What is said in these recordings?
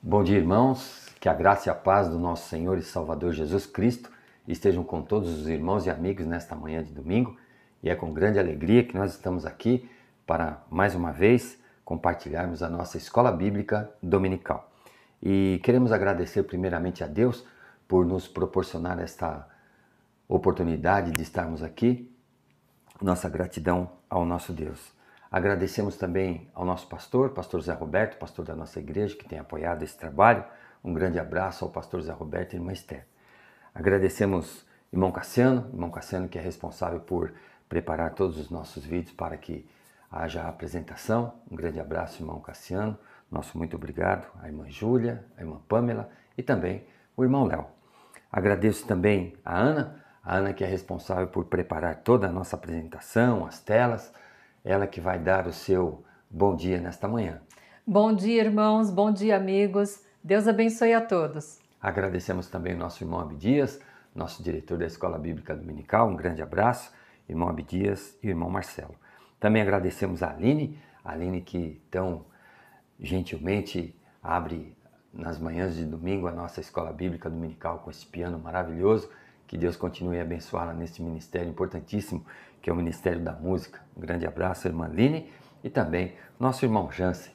Bom dia, irmãos. Que a graça e a paz do nosso Senhor e Salvador Jesus Cristo estejam com todos os irmãos e amigos nesta manhã de domingo. E é com grande alegria que nós estamos aqui para, mais uma vez, compartilharmos a nossa escola bíblica dominical. E queremos agradecer primeiramente a Deus por nos proporcionar esta oportunidade de estarmos aqui. Nossa gratidão ao nosso Deus. Agradecemos também ao nosso pastor Zé Roberto, pastor da nossa igreja, que tem apoiado esse trabalho. Um grande abraço ao pastor Zé Roberto e irmã Esther. Agradecemos irmão Cassiano que é responsável por preparar todos os nossos vídeos para que haja a apresentação. Um grande abraço, irmão Cassiano. Nosso muito obrigado à irmã Júlia, à irmã Pamela e também o irmão Léo. Agradeço também a Ana que é responsável por preparar toda a nossa apresentação, as telas. Ela que vai dar o seu bom dia nesta manhã. Bom dia, irmãos. Bom dia, amigos. Deus abençoe a todos. Agradecemos também o nosso irmão Abdias, nosso diretor da Escola Bíblica Dominical. Um grande abraço, irmão Abdias e irmão Marcelo. Também agradecemos a Aline que tão gentilmente abre nas manhãs de domingo a nossa Escola Bíblica Dominical com esse piano maravilhoso. Que Deus continue a abençoá-la nesse ministério importantíssimo, que é o Ministério da Música. Um grande abraço, irmã Aline, e também nosso irmão Jansen.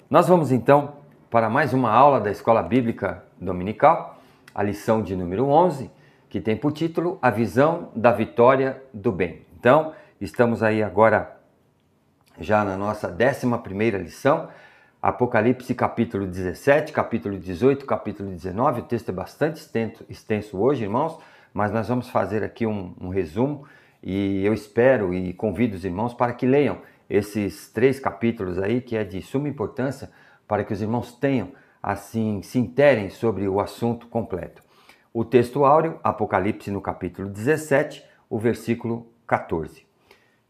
Nós vamos então para mais uma aula da Escola Bíblica Dominical, a lição de número 11, que tem por título A Visão da Vitória do Bem. Então, estamos aí agora já na nossa 11ª lição, Apocalipse capítulo 17, capítulo 18, capítulo 19, o texto é bastante extenso hoje, irmãos, mas nós vamos fazer aqui um resumo e eu espero e convido os irmãos para que leiam esses 3 capítulos aí, que é de suma importância para que os irmãos tenham, assim, se interem sobre o assunto completo. O texto áureo, Apocalipse no capítulo 17, o versículo 14.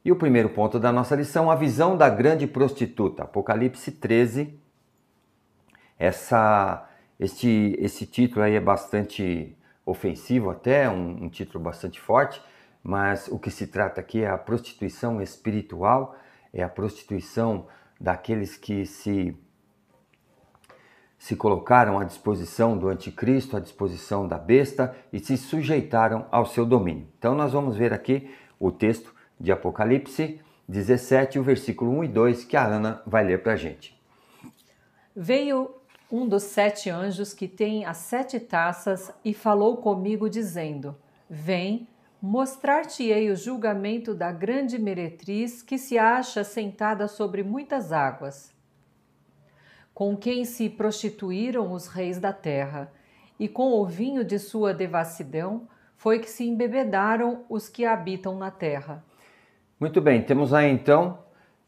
E o primeiro ponto da nossa lição, a visão da grande prostituta, Apocalipse 13. Esse título aí é bastante ofensivo até, um título bastante forte, mas o que se trata aqui é a prostituição espiritual, é a prostituição daqueles que se colocaram à disposição do anticristo, à disposição da besta e se sujeitaram ao seu domínio. Então nós vamos ver aqui o texto de Apocalipse 17, o versículo 1 e 2, que a Ana vai ler para a gente. Veio um dos 7 anjos que tem as 7 taças e falou comigo dizendo: Vem, mostrar-te-ei o julgamento da grande meretriz que se acha sentada sobre muitas águas, com quem se prostituíram os reis da terra, e com o vinho de sua devassidão foi que se embebedaram os que habitam na terra. Muito bem, temos aí então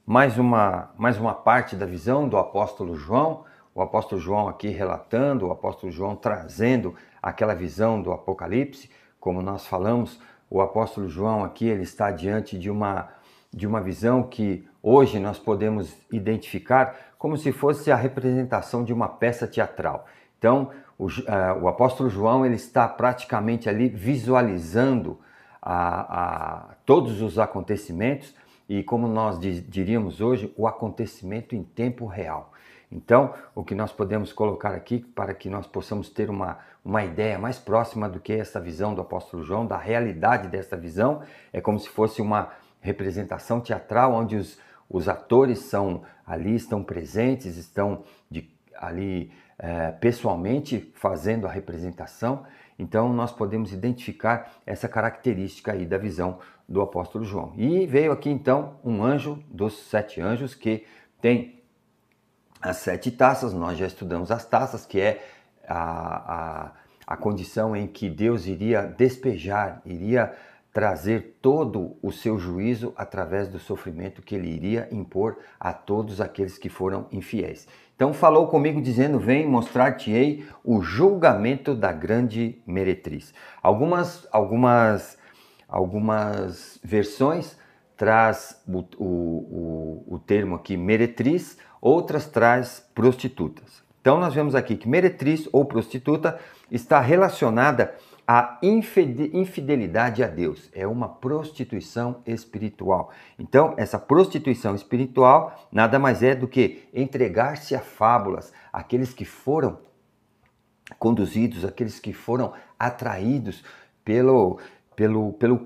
mais uma parte da visão do apóstolo João, o apóstolo João aqui relatando, o apóstolo João trazendo aquela visão do Apocalipse. Como nós falamos, o apóstolo João aqui ele está diante de uma visão que hoje nós podemos identificar como se fosse a representação de uma peça teatral. Então, o apóstolo João ele está praticamente ali visualizando todos os acontecimentos e, como nós diríamos hoje, o acontecimento em tempo real. Então, o que nós podemos colocar aqui para que nós possamos ter uma ideia mais próxima do que essa visão do apóstolo João, da realidade dessa visão, é como se fosse uma representação teatral onde os atores estão presentes, estão ali pessoalmente fazendo a representação. Então nós podemos identificar essa característica aí da visão do apóstolo João. E veio aqui então um anjo dos 7 anjos que tem as 7 taças. Nós já estudamos as taças, que é a condição em que Deus iria despejar, iria trazer todo o seu juízo através do sofrimento que ele iria impor a todos aqueles que foram infiéis. Então falou comigo dizendo: Vem, mostrar-te-ei o julgamento da grande meretriz. Algumas versões traz o termo aqui meretriz, outras traz prostitutas. Então nós vemos aqui que meretriz ou prostituta está relacionada a infidelidade a Deus, é uma prostituição espiritual. Então, essa prostituição espiritual nada mais é do que entregar-se a fábulas, aqueles que foram conduzidos, aqueles que foram atraídos pelo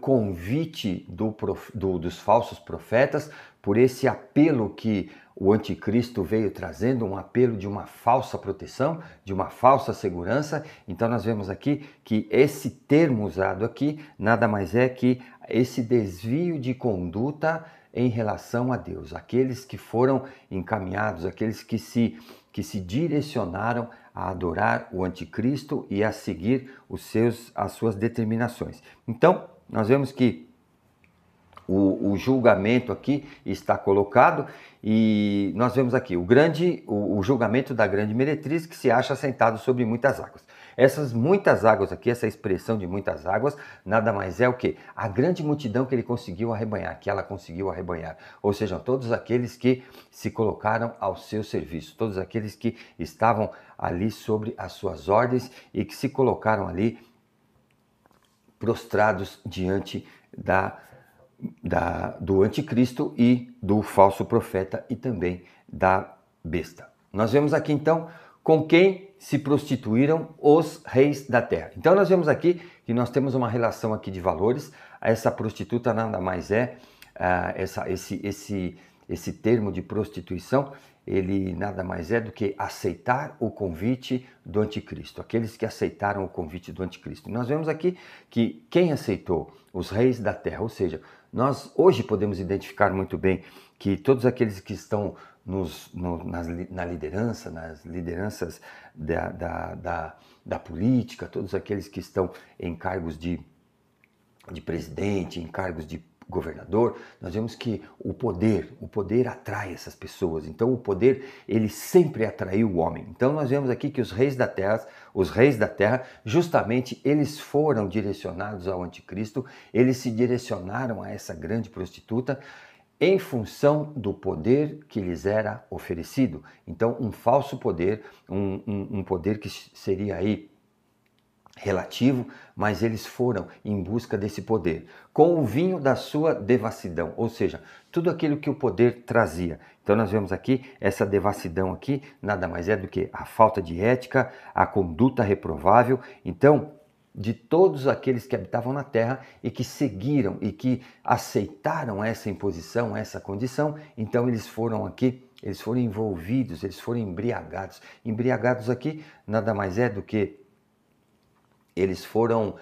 convite dos falsos profetas, por esse apelo que o anticristo veio trazendo, um apelo de uma falsa proteção, de uma falsa segurança. Então nós vemos aqui que esse termo usado aqui nada mais é que esse desvio de conduta em relação a Deus, aqueles que foram encaminhados, aqueles que se direcionaram a adorar o anticristo e a seguir as suas determinações. Então, nós vemos que o julgamento aqui está colocado e nós vemos aqui o julgamento da grande meretriz que se acha assentado sobre muitas águas. Essas muitas águas aqui, essa expressão de muitas águas, nada mais é o que? A grande multidão que ele conseguiu arrebanhar, que ela conseguiu arrebanhar. Ou seja, todos aqueles que se colocaram ao seu serviço, todos aqueles que estavam ali sobre as suas ordens e que se colocaram ali prostrados diante do anticristo e do falso profeta e também da besta. Nós vemos aqui então com quem se prostituíram os reis da terra. Então nós vemos aqui que nós temos uma relação aqui de valores. Essa prostituta nada mais é esse termo de prostituição, ele nada mais é do que aceitar o convite do anticristo, aqueles que aceitaram o convite do anticristo. Nós vemos aqui que quem aceitou? Os reis da terra, ou seja, nós hoje podemos identificar muito bem que todos aqueles que estão na liderança, nas lideranças da política, todos aqueles que estão em cargos de presidente, em cargos de governador, nós vemos que o poder atrai essas pessoas. Então o poder, ele sempre atraiu o homem. Então nós vemos aqui que os reis da terra, justamente eles foram direcionados ao anticristo, eles se direcionaram a essa grande prostituta em função do poder que lhes era oferecido. Então um falso poder, um poder que seria aí relativo, mas eles foram em busca desse poder, com o vinho da sua devassidão, ou seja, tudo aquilo que o poder trazia. Então nós vemos aqui, essa devassidão aqui, nada mais é do que a falta de ética, a conduta reprovável. Então, de todos aqueles que habitavam na terra e que seguiram e que aceitaram essa imposição, essa condição, então eles foram envolvidos, eles foram embriagados. Embriagados aqui, nada mais é do que eles foram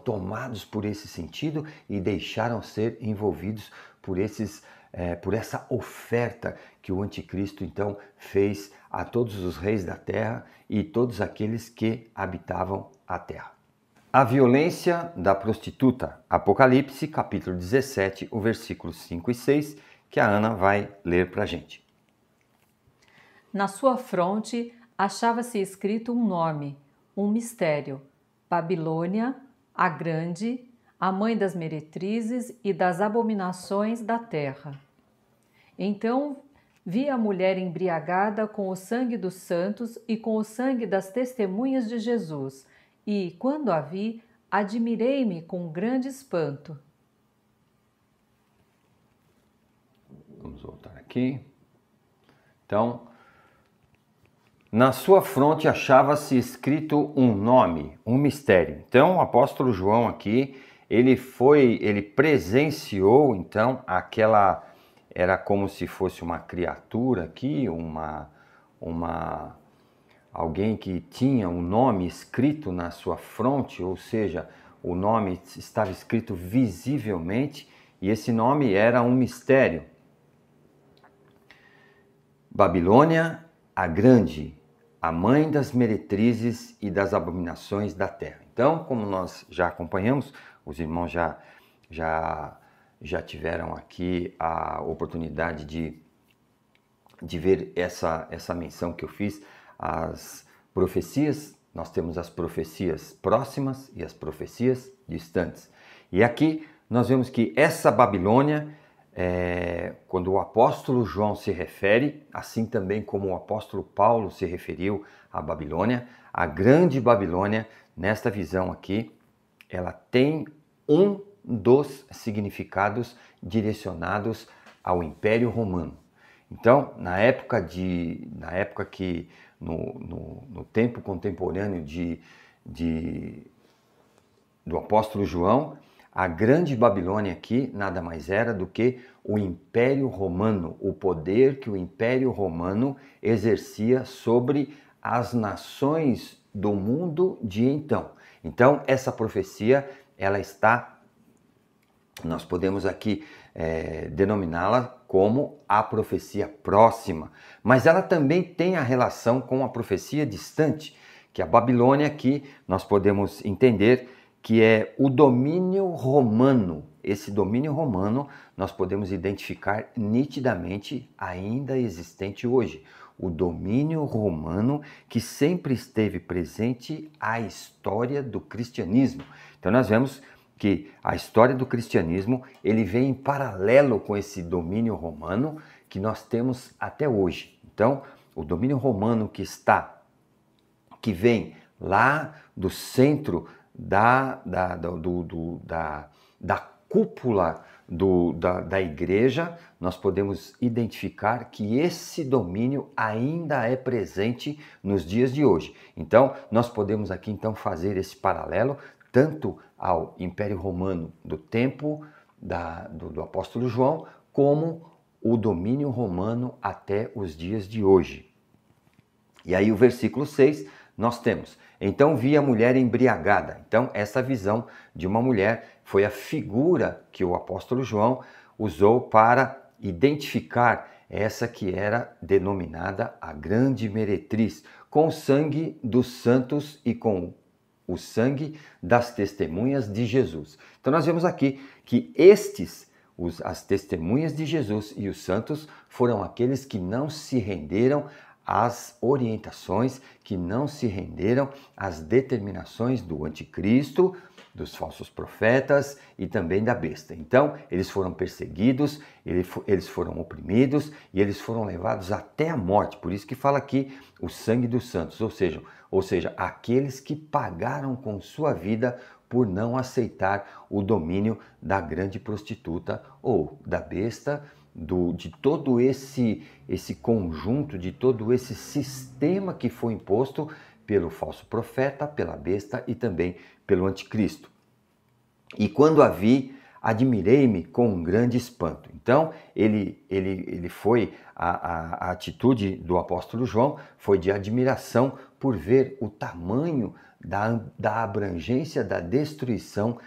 tomados por esse sentido e deixaram ser envolvidos por essa oferta que o anticristo então fez a todos os reis da terra e todos aqueles que habitavam a terra. A violência da prostituta, Apocalipse, capítulo 17, o versículo 5 e 6, que a Ana vai ler para a gente. Na sua fronte achava-se escrito um nome, um mistério: Babilônia, a Grande, a mãe das meretrizes e das abominações da terra. Então vi a mulher embriagada com o sangue dos santos e com o sangue das testemunhas de Jesus, e, quando a vi, admirei-me com grande espanto. Vamos voltar aqui. Então, na sua fronte achava-se escrito um nome, um mistério. Então, o apóstolo João aqui, ele presenciou, então, era como se fosse uma criatura aqui, alguém que tinha um nome escrito na sua fronte, ou seja, o nome estava escrito visivelmente, e esse nome era um mistério. Babilônia, a Grande, a mãe das meretrizes e das abominações da terra. Então, como nós já acompanhamos, os irmãos já tiveram aqui a oportunidade de ver essa menção que eu fiz, as profecias. Nós temos as profecias próximas e as profecias distantes. E aqui nós vemos que essa Babilônia, quando o apóstolo João se refere, assim também como o apóstolo Paulo se referiu à Babilônia, a grande Babilônia, nesta visão aqui, ela tem um dos significados direcionados ao Império Romano. Então, no tempo contemporâneo do apóstolo João, a grande Babilônia aqui nada mais era do que o Império Romano, o poder que o Império Romano exercia sobre as nações do mundo de então. Então, essa profecia, nós podemos aqui denominá-la como a profecia próxima, mas ela também tem a relação com a profecia distante, que a Babilônia aqui nós podemos entender que é o domínio romano. Esse domínio romano nós podemos identificar nitidamente ainda existente hoje. O domínio romano que sempre esteve presente à história do cristianismo. Então nós vemos que a história do cristianismo ele vem em paralelo com esse domínio romano que nós temos até hoje. Então, o domínio romano que vem lá do centro da cúpula da igreja, nós podemos identificar que esse domínio ainda é presente nos dias de hoje. Então, nós podemos aqui então fazer esse paralelo tanto ao Império Romano do tempo do apóstolo João, como o domínio romano até os dias de hoje. E aí o versículo 6, nós temos: então vi a mulher embriagada. Então essa visão de uma mulher foi a figura que o apóstolo João usou para identificar essa que era denominada a grande meretriz, com o sangue dos santos e com o sangue das testemunhas de Jesus. Então nós vemos aqui que as testemunhas de Jesus e os santos foram aqueles que não se renderam às orientações, que não se renderam às determinações do anticristo, dos falsos profetas e também da besta. Então, eles foram perseguidos, eles foram oprimidos e eles foram levados até a morte. Por isso que fala aqui o sangue dos santos, ou seja, aqueles que pagaram com sua vida por não aceitar o domínio da grande prostituta ou da besta, de todo esse conjunto, de todo esse sistema que foi imposto pelo falso profeta, pela besta e também pelo anticristo. E quando a vi, admirei-me com um grande espanto. Então, a atitude do apóstolo João foi de admiração por ver o tamanho da abrangência, da destruição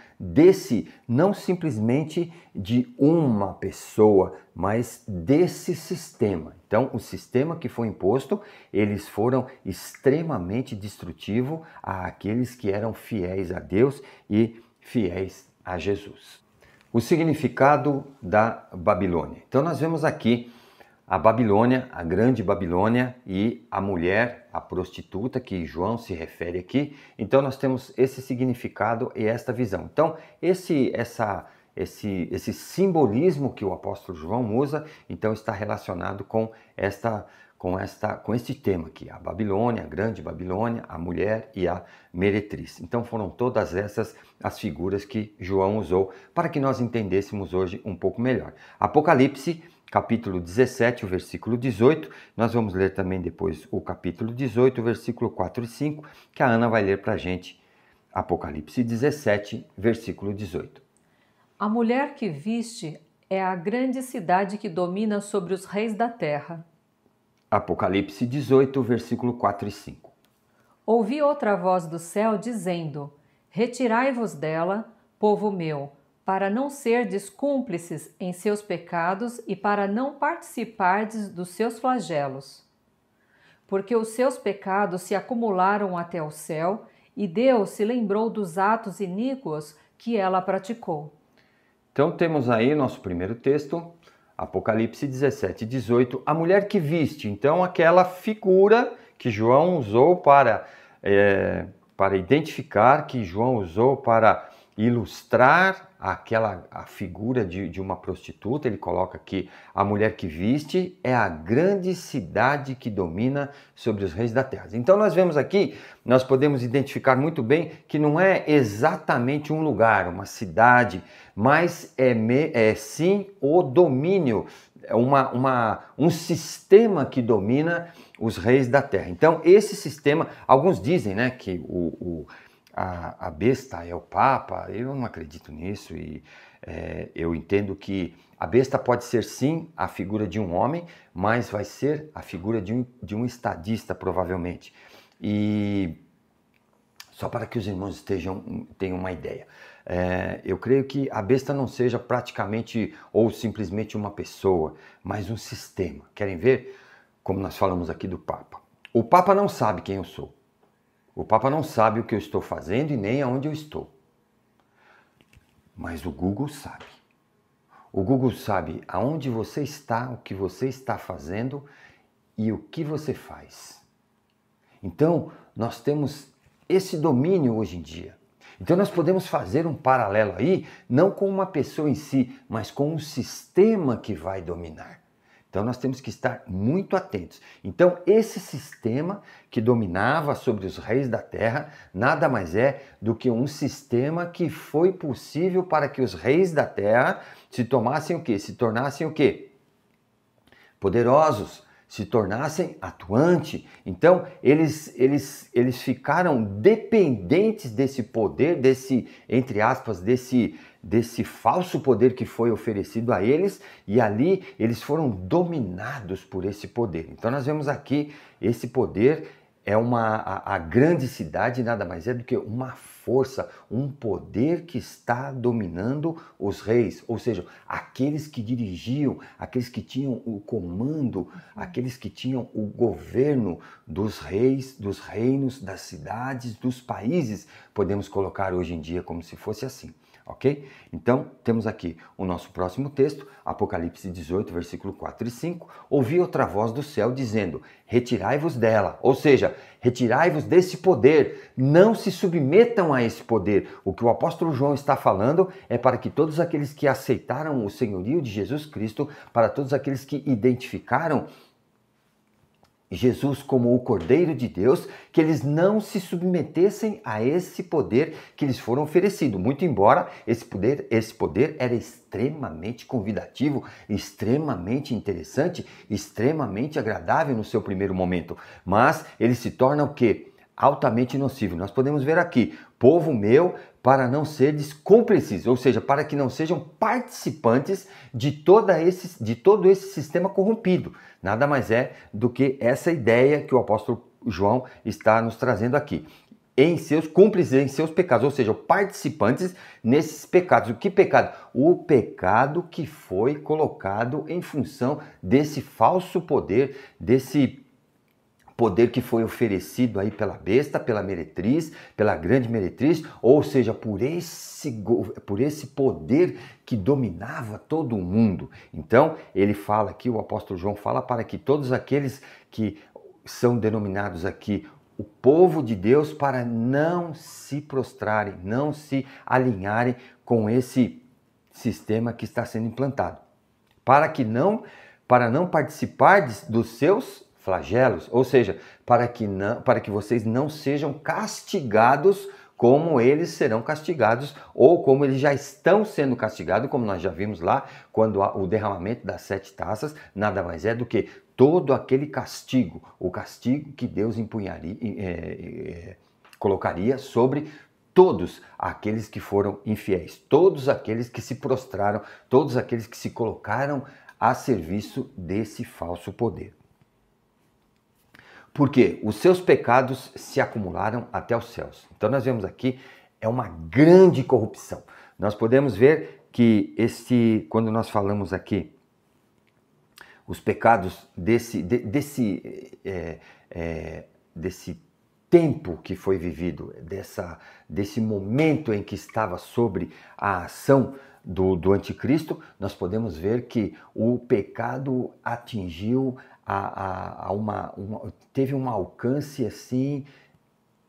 não simplesmente de uma pessoa, mas desse sistema. Então, o sistema que foi imposto, eles foram extremamente destrutivos àqueles que eram fiéis a Deus e fiéis a Jesus. O significado da Babilônia. Então, nós vemos aqui a Babilônia, a grande Babilônia e a mulher, a prostituta, que João se refere aqui. Então nós temos esse significado e esta visão. Então esse simbolismo que o apóstolo João usa, então está relacionado com este tema aqui, a Babilônia, a grande Babilônia, a mulher e a meretriz. Então foram todas essas as figuras que João usou para que nós entendêssemos hoje um pouco melhor. Apocalipse, capítulo 17, o versículo 18, nós vamos ler também depois o capítulo 18, o versículo 4 e 5, que a Ana vai ler para a gente. Apocalipse 17, versículo 18. A mulher que viste é a grande cidade que domina sobre os reis da terra. Apocalipse 18, versículo 4 e 5. Ouvi outra voz do céu dizendo: retirai-vos dela, povo meu, para não serdes cúmplices em seus pecados e para não participardes dos seus flagelos. Porque os seus pecados se acumularam até o céu, e Deus se lembrou dos atos iníquos que ela praticou. Então temos aí nosso primeiro texto, Apocalipse 17, 18, a mulher que viste. Então aquela figura que João usou para identificar, que João usou para ilustrar a figura de uma prostituta. Ele coloca aqui: a mulher que viste é a grande cidade que domina sobre os reis da terra. Então nós vemos aqui, nós podemos identificar muito bem que não é exatamente um lugar, uma cidade, mas é sim o domínio, um sistema que domina os reis da terra. Então esse sistema, alguns dizem, né, que a besta é o Papa. Eu não acredito nisso e eu entendo que a besta pode ser sim a figura de um homem, mas vai ser a figura de um estadista provavelmente. E só para que os irmãos tenham uma ideia, eu creio que a besta não seja praticamente ou simplesmente uma pessoa, mas um sistema. Querem ver? Como nós falamos aqui do Papa. O Papa não sabe quem eu sou. O Papa não sabe o que eu estou fazendo e nem aonde eu estou. Mas o Google sabe. O Google sabe aonde você está, o que você está fazendo e o que você faz. Então, nós temos esse domínio hoje em dia. Então, nós podemos fazer um paralelo aí, não com uma pessoa em si, mas com um sistema que vai dominar. Então nós temos que estar muito atentos. Então esse sistema que dominava sobre os reis da terra nada mais é do que um sistema que foi possível para que os reis da terra se tornassem o quê? Poderosos, se tornassem atuantes. Então eles ficaram dependentes desse poder, desse, entre aspas, desse falso poder que foi oferecido a eles, e ali eles foram dominados por esse poder. Então nós vemos aqui esse poder é a grande cidade, nada mais é do que uma força, um poder que está dominando os reis, ou seja, aqueles que dirigiam, aqueles que tinham o comando, aqueles que tinham o governo dos reis, dos reinos, das cidades, dos países, podemos colocar hoje em dia como se fosse assim. Ok? Então, temos aqui o nosso próximo texto, Apocalipse 18, versículo 4 e 5. Ouvi outra voz do céu dizendo: retirai-vos dela, ou seja, retirai-vos desse poder, não se submetam a esse poder. O que o apóstolo João está falando é para que todos aqueles que aceitaram o senhorio de Jesus Cristo, para todos aqueles que identificaram Jesus como o Cordeiro de Deus, que eles não se submetessem a esse poder que lhes foram oferecido. Muito embora esse poder era extremamente convidativo, extremamente interessante, extremamente agradável no seu primeiro momento. Mas ele se torna o quê? Altamente nocivo. Nós podemos ver aqui: povo meu, para não seres cúmplices, ou seja, para que não sejam participantes de todo esse sistema corrompido. Nada mais é do que essa ideia que o apóstolo João está nos trazendo aqui. Em seus cúmplices, em seus pecados, ou seja, participantes nesses pecados. O que pecado? O pecado que foi colocado em função desse falso poder, desse poder que foi oferecido aí pela besta, pela meretriz, pela grande meretriz, ou seja, por esse poder que dominava todo o mundo. Então, ele fala aqui, o apóstolo João fala para que todos aqueles que são denominados aqui o povo de Deus, para não se prostrarem, não se alinharem com esse sistema que está sendo implantado, para não participar dos seus flagelos, ou seja, para que vocês não sejam castigados como eles serão castigados, ou como eles já estão sendo castigados, como nós já vimos lá, quando o derramamento das 7 taças nada mais é do que todo aquele castigo, o castigo que Deus colocaria sobre todos aqueles que foram infiéis, todos aqueles que se prostraram, todos aqueles que se colocaram a serviço desse falso poder. Porque os seus pecados se acumularam até os céus. Então nós vemos aqui, é uma grande corrupção. Nós podemos ver que quando nós falamos aqui, os pecados desse tempo que foi vivido, desse momento em que estava sobre a ação do anticristo, nós podemos ver que o pecado atingiu teve um alcance assim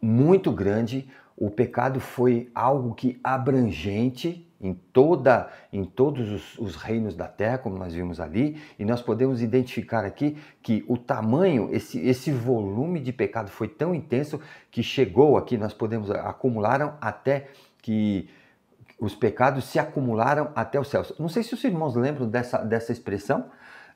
muito grande. O pecado foi algo que abrangente, em todos os reinos da terra, como nós vimos ali, e nós podemos identificar aqui que o tamanho, esse volume de pecado foi tão intenso que chegou aqui, nós podemos, acumularam até que os pecados se acumularam até os céus. Não sei se os irmãos lembram dessa expressão.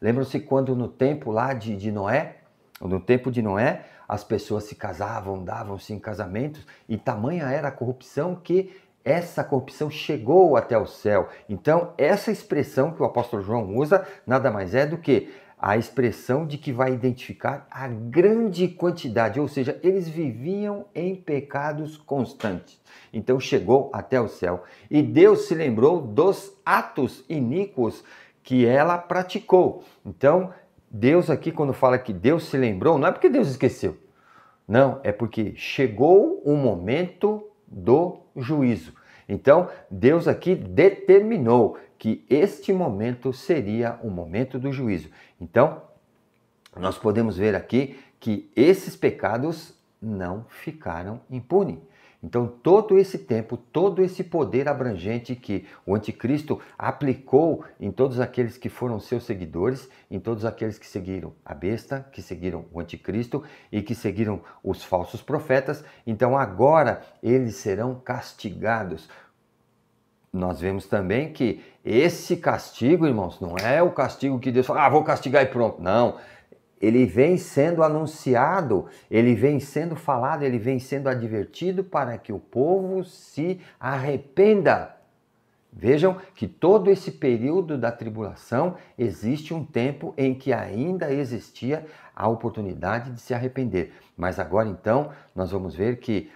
Lembram-se quando no tempo lá de Noé, no tempo de Noé, as pessoas se casavam, davam-se em casamentos, e tamanha era a corrupção que essa corrupção chegou até o céu. Então, essa expressão que o apóstolo João usa, nada mais é do que a expressão de que vai identificar a grande quantidade, ou seja, eles viviam em pecados constantes. Então chegou até o céu. E Deus se lembrou dos atos iníquos que ela praticou. Então, Deus aqui, quando fala que Deus se lembrou, não é porque Deus esqueceu. Não, é porque chegou o momento do juízo. Então, Deus aqui determinou que este momento seria o momento do juízo. Então, nós podemos ver aqui que esses pecados não ficaram impunes. Então, todo esse tempo, todo esse poder abrangente que o anticristo aplicou em todos aqueles que foram seus seguidores, em todos aqueles que seguiram a besta, que seguiram o anticristo e que seguiram os falsos profetas, então agora eles serão castigados. Nós vemos também que esse castigo, irmãos, não é o castigo que Deus fala, vou castigar e pronto. Não. Ele vem sendo anunciado, ele vem sendo falado, ele vem sendo advertido para que o povo se arrependa. Vejam que todo esse período da tribulação existe um tempo em que ainda existia a oportunidade de se arrepender. Mas agora então nós vamos ver que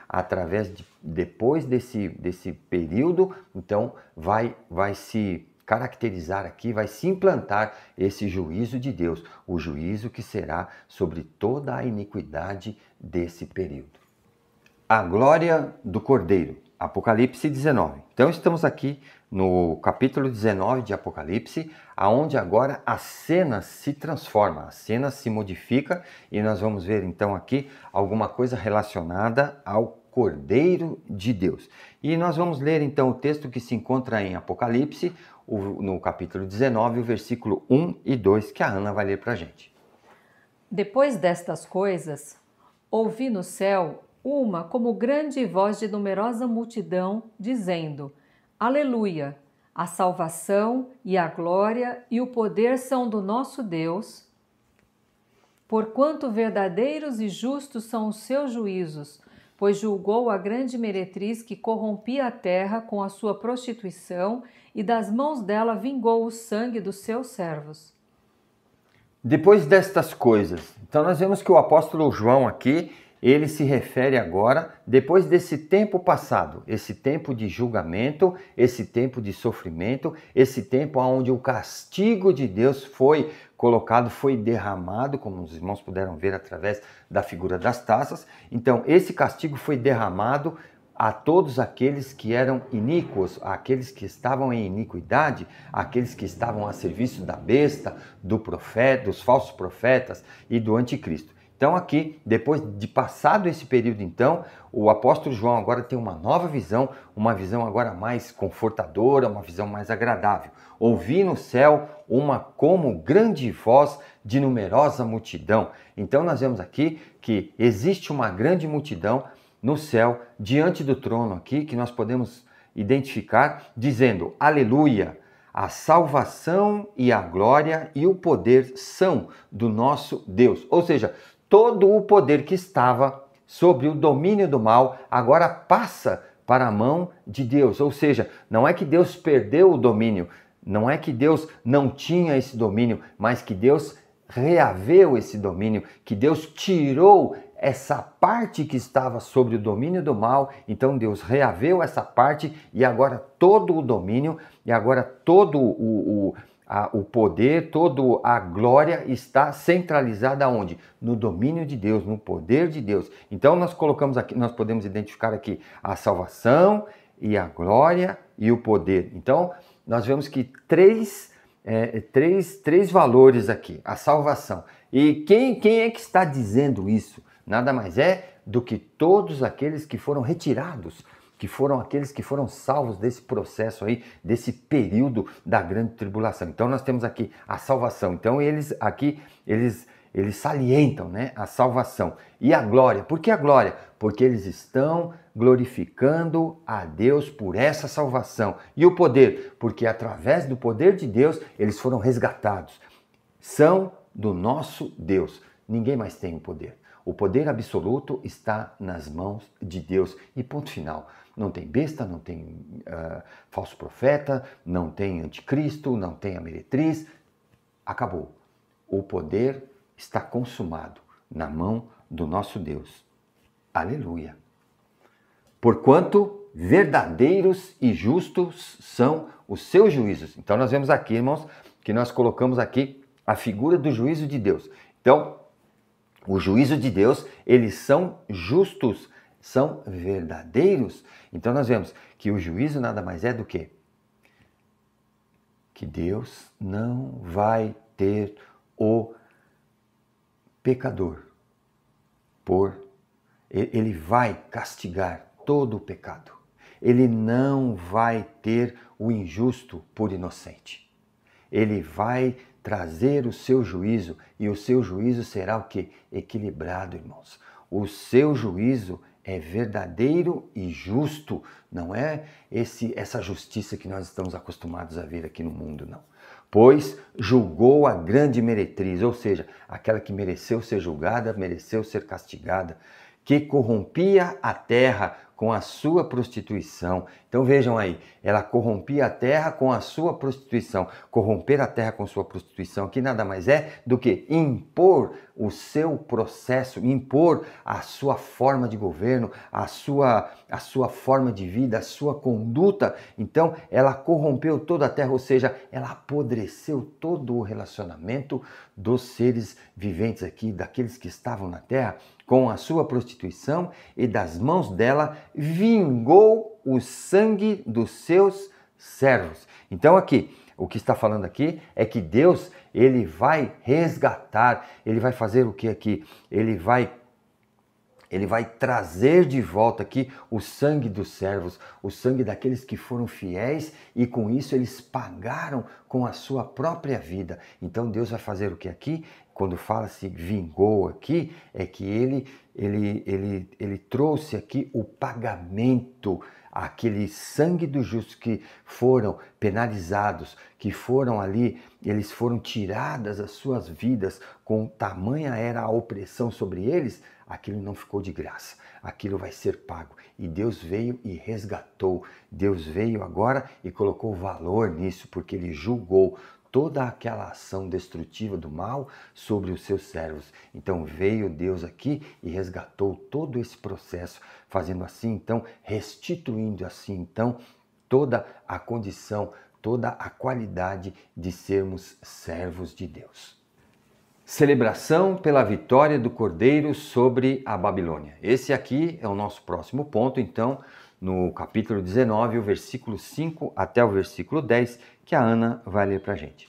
depois desse período, então vai se caracterizar aqui, vai se implantar esse juízo de Deus, o juízo que será sobre toda a iniquidade desse período. A glória do Cordeiro, Apocalipse 19. Então estamos aqui no capítulo 19 de Apocalipse, aonde agora a cena se transforma, a cena se modifica e nós vamos ver então aqui alguma coisa relacionada ao Cordeiro de Deus. E nós vamos ler então o texto que se encontra em Apocalipse, no capítulo 19, o versículo 1 e 2, que a Ana vai ler para a gente. Depois destas coisas, ouvi no céu uma como grande voz de numerosa multidão, dizendo: Aleluia! A salvação e a glória e o poder são do nosso Deus, porquanto verdadeiros e justos são os seus juízos, pois julgou a grande meretriz que corrompia a terra com a sua prostituição, e das mãos dela vingou o sangue dos seus servos. Depois destas coisas, então nós vemos que o apóstolo João aqui, ele se refere agora, depois desse tempo passado, esse tempo de julgamento, esse tempo de sofrimento, esse tempo onde o castigo de Deus foi colocado, foi derramado, como os irmãos puderam ver através da figura das taças. Então, esse castigo foi derramado a todos aqueles que eram iníquos, aqueles que estavam em iniquidade, aqueles que estavam a serviço da besta, do profeta, dos falsos profetas e do anticristo. Então aqui, depois de passado esse período então, o apóstolo João agora tem uma nova visão, uma visão agora mais confortadora, uma visão mais agradável. Ouvi no céu uma como grande voz de numerosa multidão. Então nós vemos aqui que existe uma grande multidão no céu, diante do trono aqui, que nós podemos identificar, dizendo, aleluia, a salvação e a glória e o poder são do nosso Deus. Ou seja, todo o poder que estava sobre o domínio do mal agora passa para a mão de Deus. Ou seja, não é que Deus perdeu o domínio, não é que Deus não tinha esse domínio, mas que Deus reaveu esse domínio, que Deus tirou essa parte que estava sobre o domínio do mal. Então Deus reaveu essa parte e agora todo o domínio e agora todo o poder, toda a glória está centralizada onde? No domínio de Deus, no poder de Deus. Então nós colocamos aqui, nós podemos identificar aqui a salvação e a glória e o poder. Então nós vemos que três valores aqui, a salvação. E quem é que está dizendo isso? Nada mais é do que todos aqueles que foram retirados, que foram aqueles que foram salvos desse processo aí, desse período da grande tribulação. Então nós temos aqui a salvação. Então eles salientam, né, a salvação. E a glória. Por que a glória? Porque eles estão glorificando a Deus por essa salvação. E o poder? Porque através do poder de Deus eles foram resgatados. São do nosso Deus. Ninguém mais tem o poder. O poder absoluto está nas mãos de Deus. E ponto final. Não tem besta, não tem falso profeta, não tem anticristo, não tem a meretriz. Acabou. O poder está consumado na mão do nosso Deus. Aleluia. Porquanto verdadeiros e justos são os seus juízos. Então nós vemos aqui, irmãos, que nós colocamos aqui a figura do juízo de Deus. Então, o juízo de Deus, eles são justos, são verdadeiros. Então nós vemos que o juízo nada mais é do que Deus não vai ter o pecador, ele vai castigar todo o pecado. Ele não vai ter o injusto por inocente. Ele vai trazer o seu juízo, e o seu juízo será o quê? Equilibrado, irmãos. O seu juízo é verdadeiro e justo, não é essa justiça que nós estamos acostumados a ver aqui no mundo, não. Pois julgou a grande meretriz, ou seja, aquela que mereceu ser julgada, mereceu ser castigada, que corrompia a terra com a sua prostituição. Então vejam aí, ela corrompia a terra com a sua prostituição. Corromper a terra com sua prostituição aqui nada mais é do que impor o seu processo, impor a sua forma de governo, a sua forma de vida, a sua conduta. Então ela corrompeu toda a terra, ou seja, ela apodreceu todo o relacionamento dos seres viventes aqui, daqueles que estavam na terra, com a sua prostituição, e das mãos dela vingou o sangue dos seus servos. Então aqui, o que está falando aqui é que Deus, ele vai resgatar, ele vai fazer o que aqui? Ele vai trazer de volta aqui o sangue dos servos, o sangue daqueles que foram fiéis, e com isso eles pagaram com a sua própria vida. Então Deus vai fazer o que aqui? Quando fala-se vingou aqui, é que ele trouxe aqui o pagamento, aquele sangue dos justos que foram penalizados, que foram ali, eles foram tiradas as suas vidas, com tamanha era a opressão sobre eles, aquilo não ficou de graça, aquilo vai ser pago. E Deus veio e resgatou, Deus veio agora e colocou valor nisso, porque ele julgou toda aquela ação destrutiva do mal sobre os seus servos. Então veio Deus aqui e resgatou todo esse processo, fazendo assim, então, restituindo assim, então, toda a condição, toda a qualidade de sermos servos de Deus. Celebração pela vitória do Cordeiro sobre a Babilônia. Esse aqui é o nosso próximo ponto, então, no capítulo 19, o versículo 5 até o versículo 10, que a Ana vai ler para a gente.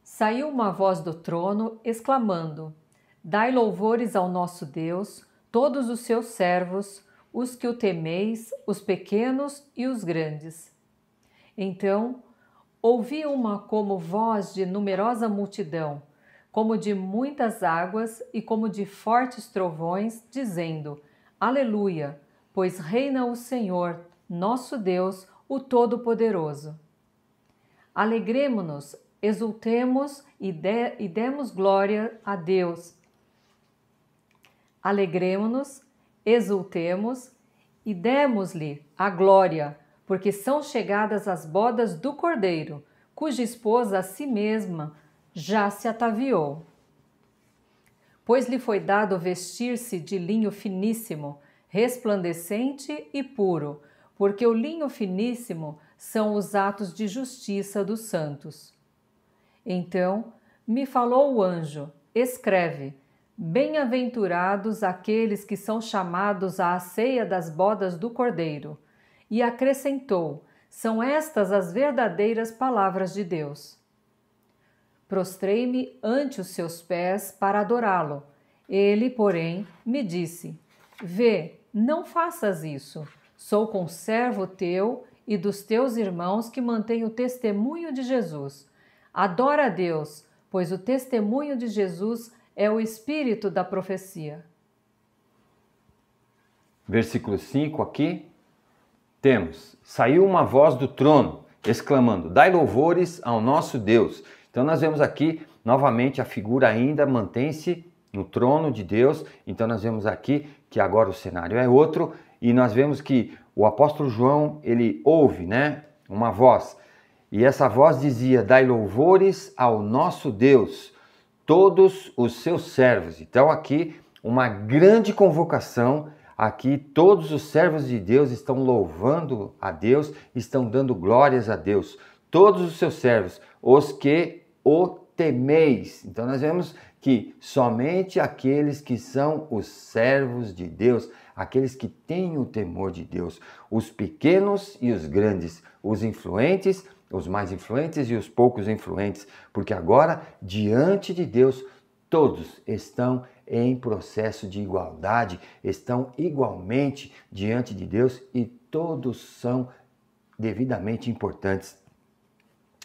Saiu uma voz do trono, exclamando: Dai louvores ao nosso Deus, todos os seus servos, os que o temeis, os pequenos e os grandes. Então, ouvi uma como voz de numerosa multidão, como de muitas águas e como de fortes trovões, dizendo: Aleluia, pois reina o Senhor, nosso Deus, o Todo-Poderoso. Alegremo-nos, exultemos e demos glória a Deus. Alegremo-nos, exultemos e demos-lhe a glória, porque são chegadas as bodas do Cordeiro, cuja esposa a si mesma já se ataviou. Pois lhe foi dado vestir-se de linho finíssimo, resplandecente e puro, porque o linho finíssimo são os atos de justiça dos santos. Então me falou o anjo: escreve, bem-aventurados aqueles que são chamados à ceia das bodas do Cordeiro. E acrescentou: são estas as verdadeiras palavras de Deus. Prostrei-me ante os seus pés para adorá-lo. Ele, porém, me disse: vê, Não faças isso. Sou conservo teu e dos teus irmãos que mantém o testemunho de Jesus. Adora a Deus, pois o testemunho de Jesus é o espírito da profecia. Versículo 5 aqui, temos: saiu uma voz do trono, exclamando: dai louvores ao nosso Deus. Então nós vemos aqui, novamente, a figura ainda mantém-se no trono de Deus. Então nós vemos aqui que agora o cenário é outro, e nós vemos que o apóstolo João, ele ouve, uma voz, e essa voz dizia: dai louvores ao nosso Deus, todos os seus servos. Então aqui uma grande convocação. Aqui todos os servos de Deus estão louvando a Deus, estão dando glórias a Deus. Todos os seus servos, os que o temeis. Então nós vemos que somente aqueles que são os servos de Deus, aqueles que têm o temor de Deus, os pequenos e os grandes, os influentes, os mais influentes e os poucos influentes, porque agora, diante de Deus, todos estão em processo de igualdade, estão igualmente diante de Deus e todos são devidamente importantes.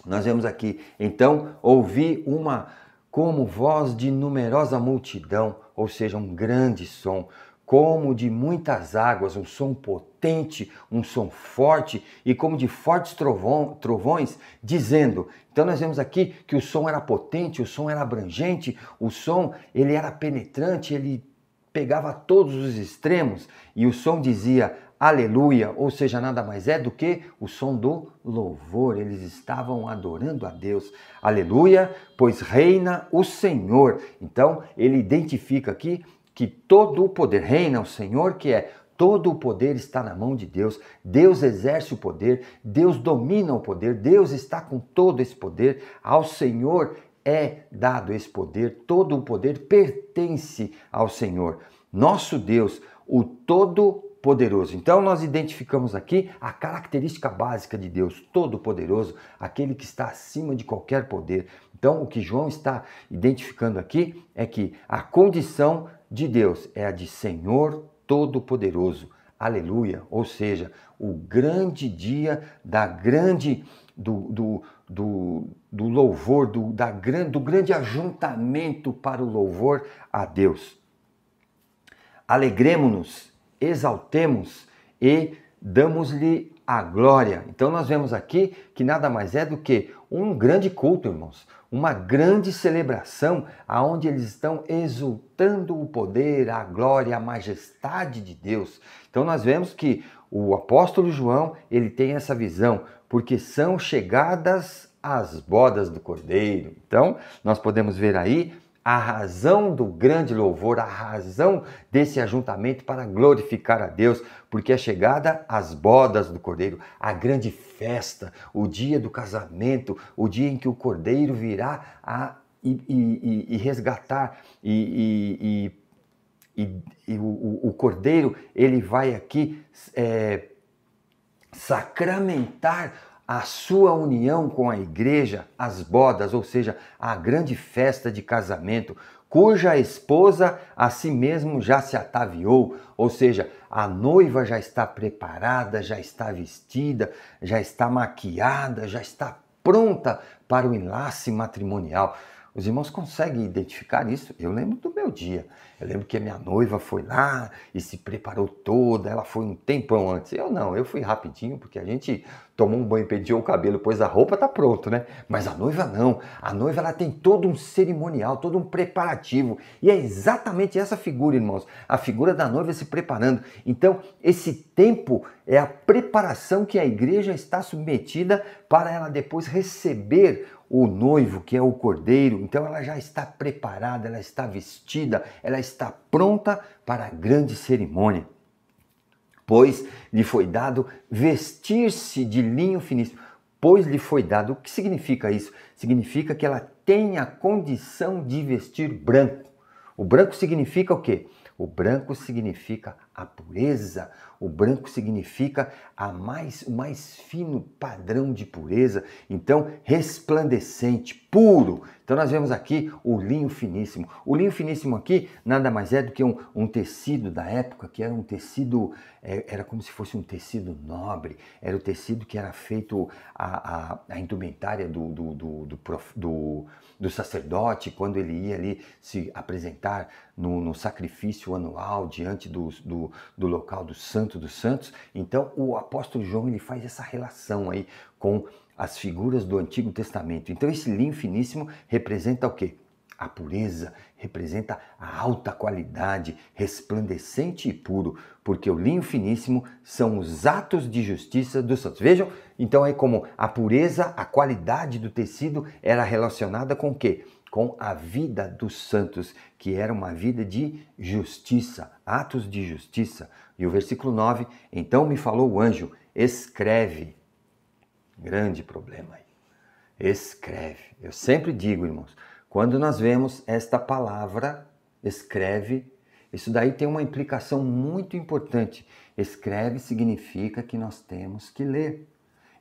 Nós vemos aqui, então, ouvi uma como voz de numerosa multidão, ou seja, um grande som, como de muitas águas, um som potente, um som forte e como de fortes trovões, dizendo. Então nós vemos aqui que o som era potente, o som era abrangente, o som ele era penetrante, ele pegava todos os extremos e o som dizia aleluia, ou seja, nada mais é do que o som do louvor. Eles estavam adorando a Deus. Aleluia, pois reina o Senhor. Então ele identifica aqui que todo o poder reina o Senhor, que é todo o poder está na mão de Deus. Deus exerce o poder, Deus domina o poder, Deus está com todo esse poder. Ao Senhor é dado esse poder, todo o poder pertence ao Senhor. Nosso Deus, o Todo-Poderoso. Então nós identificamos aqui a característica básica de Deus, Todo-Poderoso, aquele que está acima de qualquer poder. Então o que João está identificando aqui é que a condição de Deus é a de Senhor Todo-Poderoso. Aleluia! Ou seja, o grande dia do louvor, do grande ajuntamento para o louvor a Deus. Alegremo-nos, exaltemos e damos-lhe a glória. Então nós vemos aqui que nada mais é do que um grande culto, irmãos, uma grande celebração aonde eles estão exultando o poder, a glória, a majestade de Deus. Então nós vemos que o apóstolo João, ele tem essa visão, porque são chegadas as bodas do Cordeiro. Então nós podemos ver aí a razão do grande louvor, a razão desse ajuntamento para glorificar a Deus, porque é chegada as bodas do Cordeiro, a grande festa, o dia do casamento, o dia em que o Cordeiro virá e resgatar, o Cordeiro, ele vai aqui sacramentar a sua união com a igreja, as bodas, ou seja, a grande festa de casamento, cuja esposa a si mesmo já se ataviou, ou seja, a noiva já está preparada, já está vestida, já está maquiada, já está pronta para o enlace matrimonial. Os irmãos conseguem identificar isso? Eu lembro do meu dia. Eu lembro que a minha noiva foi lá e se preparou toda. Ela foi um tempão antes. Eu não, eu fui rapidinho porque a gente tomou um banho, penteou o cabelo, pôs a roupa, tá pronto, né? Mas a noiva não. A noiva ela tem todo um cerimonial, todo um preparativo. E é exatamente essa figura, irmãos. A figura da noiva se preparando. Então, esse tempo é a preparação que a igreja está submetida para ela depois receber o noivo, que é o Cordeiro. Então ela já está preparada, ela está vestida, ela está pronta para a grande cerimônia. Pois lhe foi dado vestir-se de linho finíssimo. Pois lhe foi dado. O que significa isso? Significa que ela tem a condição de vestir branco. O branco significa o quê? O branco significa a pureza. O branco significa o mais fino padrão de pureza. Então, resplandecente, puro. Então, nós vemos aqui o linho finíssimo. O linho finíssimo aqui nada mais é do que um tecido da época, que era um tecido, era como se fosse um tecido nobre. Era o tecido que era feito a indumentária do sacerdote, quando ele ia ali se apresentar no sacrifício anual diante do local do Santo dos Santos. Então o apóstolo João ele faz essa relação aí com as figuras do Antigo Testamento. Então esse linho finíssimo representa o quê? A pureza, representa a alta qualidade, resplandecente e puro, porque o linho finíssimo são os atos de justiça dos santos. Vejam, então é como a pureza, a qualidade do tecido era relacionada com o quê? Com a vida dos santos, que era uma vida de justiça, atos de justiça. E o versículo 9, então me falou o anjo, escreve. Grande problema aí. Escreve. Eu sempre digo, irmãos, quando nós vemos esta palavra, escreve, isso daí tem uma implicação muito importante. Escreve significa que nós temos que ler.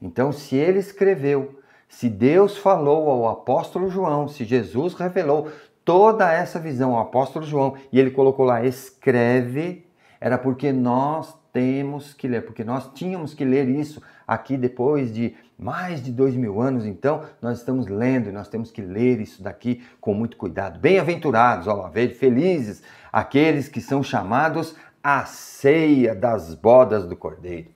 Então, se ele escreveu, se Deus falou ao apóstolo João, se Jesus revelou toda essa visão ao apóstolo João e ele colocou lá, escreve, era porque nós temos que ler, porque nós tínhamos que ler isso aqui depois de mais de 2000 anos, então nós estamos lendo e nós temos que ler isso daqui com muito cuidado. Bem-aventurados, ó, felizes aqueles que são chamados à ceia das bodas do Cordeiro.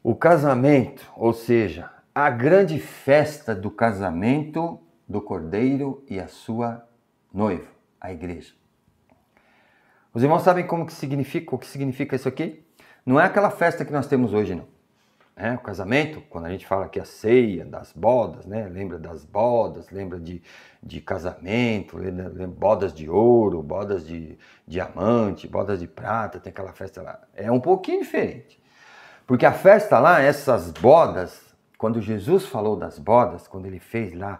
O casamento, ou seja, a grande festa do casamento do Cordeiro e a sua noiva, a igreja. Os irmãos sabem o que significa isso aqui? Não é aquela festa que nós temos hoje, não. O casamento, quando a gente fala que a ceia das bodas, né? Lembra das bodas, lembra de casamento, lembra bodas de ouro, bodas de diamante, bodas de prata, tem aquela festa lá. É um pouquinho diferente. Porque a festa lá, essas bodas, quando Jesus falou das bodas, quando ele fez lá,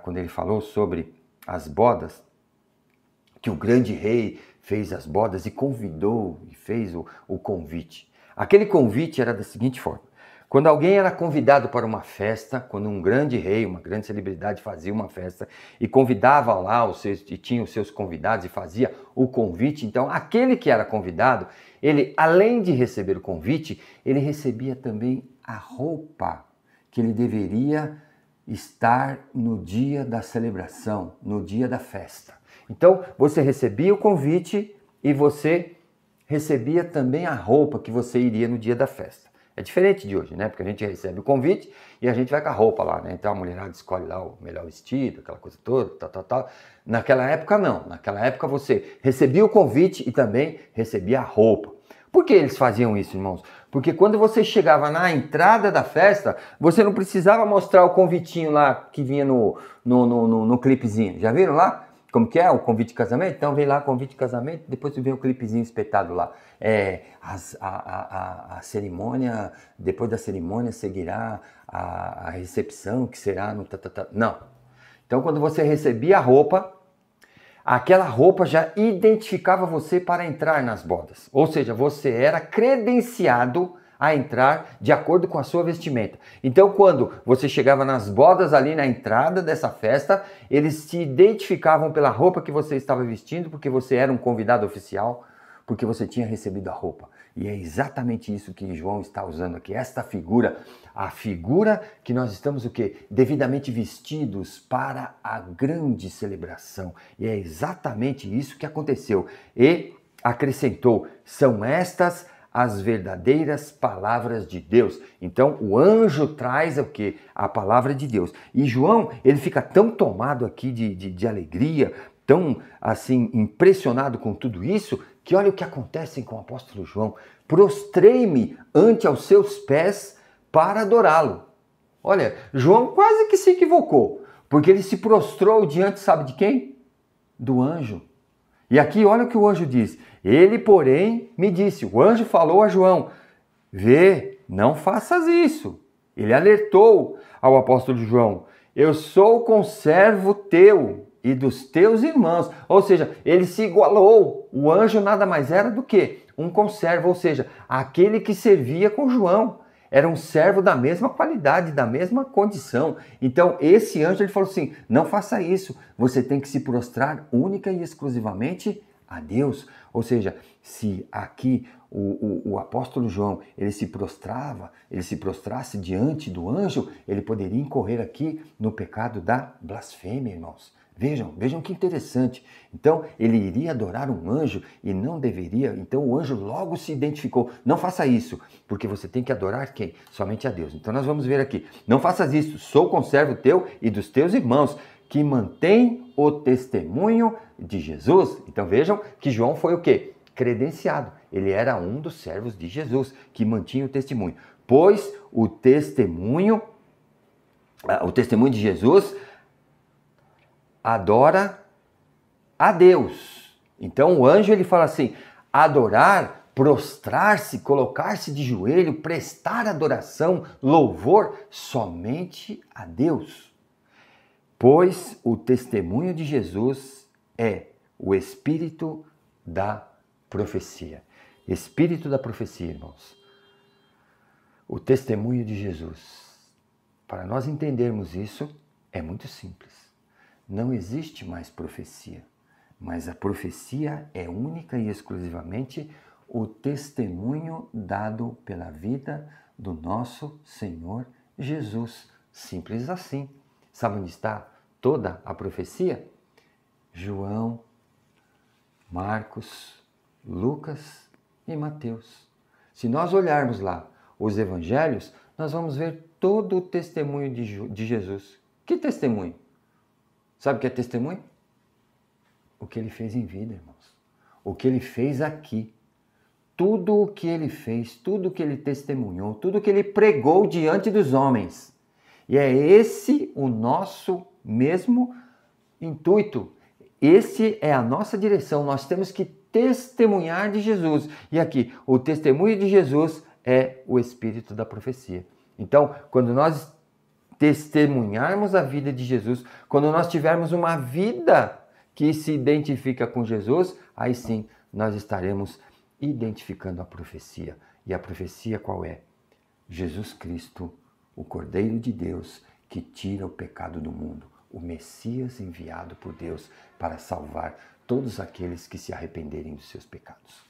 quando ele falou sobre as bodas, que o grande rei fez as bodas e convidou e fez o convite. Aquele convite era da seguinte forma: quando alguém era convidado para uma festa, quando um grande rei, uma grande celebridade fazia uma festa e convidava lá e tinha os seus convidados e fazia o convite, então aquele que era convidado, ele, além de receber o convite, ele recebia também a roupa que ele deveria estar no dia da celebração, no dia da festa. Então, você recebia o convite e você recebia também a roupa que você iria no dia da festa. É diferente de hoje, né? Porque a gente recebe o convite e a gente vai com a roupa lá, né? Então a mulherada escolhe lá o melhor vestido, aquela coisa toda, tal. Naquela época não. Naquela época você recebia o convite e também recebia a roupa. Por que eles faziam isso, irmãos? Porque quando você chegava na entrada da festa, você não precisava mostrar o convitinho lá que vinha no clipezinho. Já viram lá? Como que é o convite de casamento? Então vem lá o convite de casamento, depois vem o clipezinho espetado lá. A cerimônia, depois da cerimônia seguirá a recepção, que será no... Não. Então quando você recebia a roupa, aquela roupa já identificava você para entrar nas bodas. Ou seja, você era credenciado a entrar de acordo com a sua vestimenta. Então, quando você chegava nas bodas ali na entrada dessa festa, eles te identificavam pela roupa que você estava vestindo, porque você era um convidado oficial, porque você tinha recebido a roupa. E é exatamente isso que João está usando aqui, esta figura, a figura que nós estamos o quê? Devidamente vestidos para a grande celebração. E é exatamente isso que aconteceu. E acrescentou, são estas as verdadeiras palavras de Deus. Então o anjo traz o quê? A palavra de Deus. E João, ele fica tão tomado aqui de alegria, tão assim impressionado com tudo isso, que olha o que acontece com o apóstolo João. Prostrei-me ante aos seus pés para adorá-lo. Olha, João quase que se equivocou, porque ele se prostrou diante, sabe de quem? Do anjo. E aqui olha o que o anjo diz. Ele, porém, me disse, o anjo falou a João, vê, não faças isso. Ele alertou ao apóstolo João, eu sou conservo teu e dos teus irmãos. Ou seja, ele se igualou. O anjo nada mais era do que um conservo, ou seja, aquele que servia com João. Era um servo da mesma qualidade, da mesma condição. Então, esse anjo ele falou assim, não faça isso. Você tem que se prostrar única e exclusivamente a Deus. Ou seja, se aqui o apóstolo João ele se prostrasse diante do anjo, ele poderia incorrer aqui no pecado da blasfêmia, irmãos. Vejam que interessante. Então, ele iria adorar um anjo e não deveria. Então, o anjo logo se identificou. Não faça isso, porque você tem que adorar quem? Somente a Deus. Então, nós vamos ver aqui. Não faças isso. Sou conservo teu e dos teus irmãos, que mantém o testemunho de Jesus. Então, vejam que João foi o quê? Credenciado. Ele era um dos servos de Jesus, que mantinha o testemunho. Pois o testemunho de Jesus adora a Deus. Então o anjo ele fala assim, adorar, prostrar-se, colocar-se de joelho, prestar adoração, louvor somente a Deus. Pois o testemunho de Jesus é o espírito da profecia. Espírito da profecia, irmãos. O testemunho de Jesus. Para nós entendermos isso, é muito simples. Não existe mais profecia, mas a profecia é única e exclusivamente o testemunho dado pela vida do nosso Senhor Jesus. Simples assim. Sabe onde está toda a profecia? João, Marcos, Lucas e Mateus. Se nós olharmos lá os evangelhos, nós vamos ver todo o testemunho de Jesus. Que testemunho? Sabe o que é testemunho? O que ele fez em vida, irmãos. O que ele fez aqui. Tudo o que ele fez, tudo o que ele testemunhou, tudo o que ele pregou diante dos homens. E é esse o nosso mesmo intuito. Esse é a nossa direção. Nós temos que testemunhar de Jesus. E aqui, o testemunho de Jesus é o espírito da profecia. Então, quando nós testemunharmos a vida de Jesus, quando nós tivermos uma vida que se identifica com Jesus, aí sim nós estaremos identificando a profecia. E a profecia qual é? Jesus Cristo, o Cordeiro de Deus, que tira o pecado do mundo, o Messias enviado por Deus para salvar todos aqueles que se arrependerem dos seus pecados.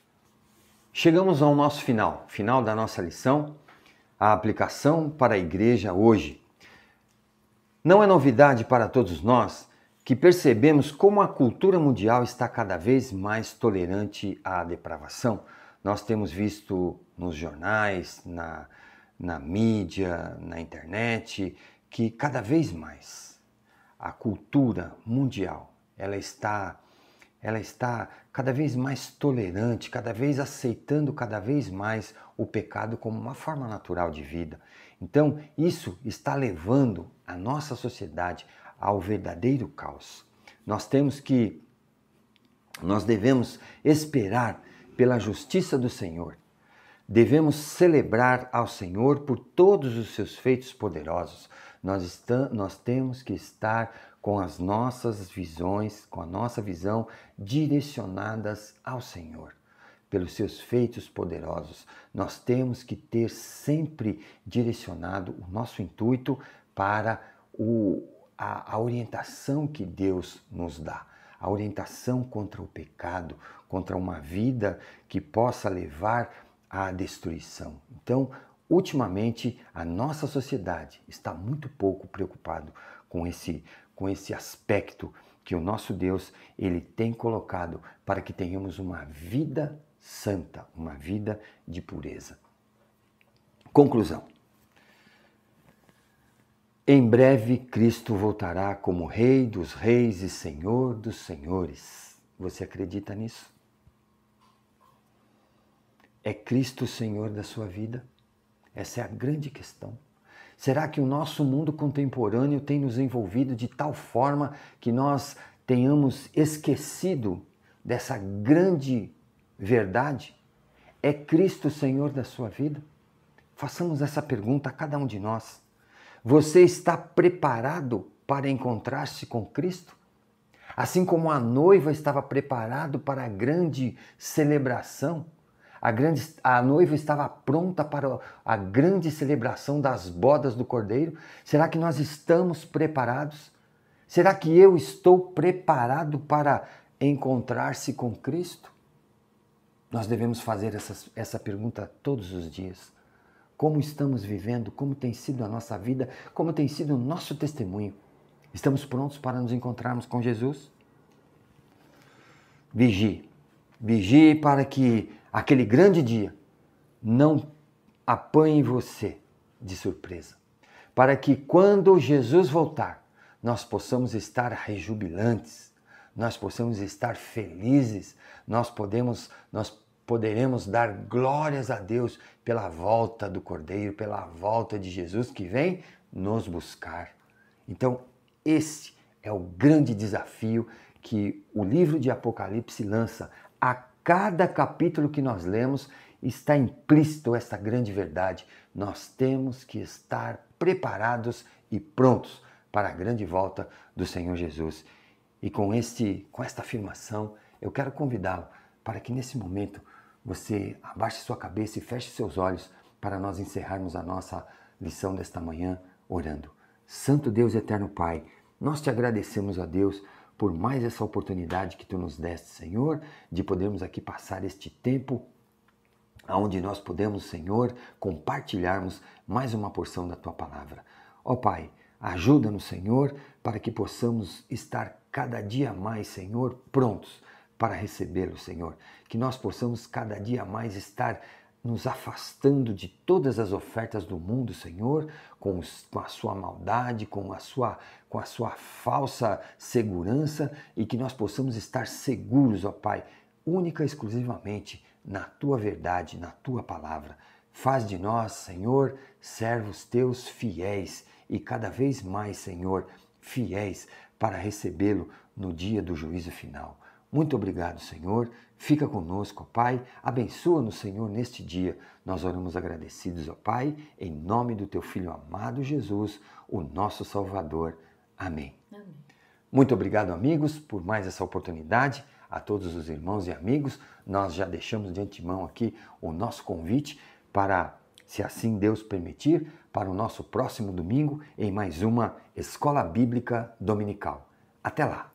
Chegamos ao nosso final da nossa lição, a aplicação para a igreja hoje. Não é novidade para todos nós que percebemos como a cultura mundial está cada vez mais tolerante à depravação. Nós temos visto nos jornais, na mídia, na internet, que cada vez mais a cultura mundial ela está cada vez mais tolerante, cada vez aceitando cada vez mais o pecado como uma forma natural de vida. Então, isso está levando a nossa sociedade ao verdadeiro caos. Nós devemos esperar pela justiça do Senhor. Devemos celebrar ao Senhor por todos os seus feitos poderosos. Nós temos que estar com as nossas visões, com a nossa visão direcionadas ao Senhor. Pelos seus feitos poderosos, nós temos que ter sempre direcionado o nosso intuito para a orientação que Deus nos dá. A orientação contra o pecado, contra uma vida que possa levar à destruição. Então, ultimamente, a nossa sociedade está muito pouco preocupada com esse aspecto que o nosso Deus ele tem colocado para que tenhamos uma vida santa, uma vida de pureza. Conclusão. Em breve, Cristo voltará como Rei dos Reis e Senhor dos Senhores. Você acredita nisso? É Cristo o Senhor da sua vida? Essa é a grande questão. Será que o nosso mundo contemporâneo tem nos envolvido de tal forma que nós tenhamos esquecido dessa grande verdade? É Cristo o Senhor da sua vida? Façamos essa pergunta a cada um de nós. Você está preparado para encontrar-se com Cristo? Assim como a noiva estava preparada para a grande celebração, a noiva estava pronta para a grande celebração das bodas do Cordeiro. Será que nós estamos preparados? Será que eu estou preparado para encontrar-se com Cristo? Nós devemos fazer essa pergunta todos os dias. Como estamos vivendo? Como tem sido a nossa vida? Como tem sido o nosso testemunho? Estamos prontos para nos encontrarmos com Jesus? Vigie. Vigie para que aquele grande dia não apanhe você de surpresa. Para que quando Jesus voltar, nós possamos estar rejubilantes, nós possamos estar felizes, nós poderemos dar glórias a Deus pela volta do Cordeiro, pela volta de Jesus que vem nos buscar. Então, esse é o grande desafio que o livro de Apocalipse lança. A cada capítulo que nós lemos está implícito essa grande verdade. Nós temos que estar preparados e prontos para a grande volta do Senhor Jesus. E com esta afirmação, eu quero convidá-lo para que nesse momento você abaixe sua cabeça e feche seus olhos para nós encerrarmos a nossa lição desta manhã orando. Santo Deus e eterno Pai, nós te agradecemos, a Deus, por mais essa oportunidade que tu nos deste, Senhor, de podermos aqui passar este tempo onde nós podemos, Senhor, compartilharmos mais uma porção da tua palavra. Ó Pai, ajuda-nos, Senhor, para que possamos estar cada dia mais, Senhor, prontos para recebê-lo, Senhor. Que nós possamos cada dia mais estar nos afastando de todas as ofertas do mundo, Senhor, com a sua maldade, com a sua falsa segurança, e que nós possamos estar seguros, ó Pai, única e exclusivamente na tua verdade, na tua palavra. Faz de nós, Senhor, servos teus fiéis e cada vez mais, Senhor, fiéis para recebê-lo no dia do juízo final. Muito obrigado, Senhor. Fica conosco, ó Pai. Abençoa-nos, Senhor, neste dia. Nós oramos agradecidos, ó Pai, em nome do teu Filho amado Jesus, o nosso Salvador. Amém. Amém. Muito obrigado, amigos, por mais essa oportunidade. A todos os irmãos e amigos, nós já deixamos de antemão aqui o nosso convite para, se assim Deus permitir, para o nosso próximo domingo em mais uma Escola Bíblica Dominical. Até lá!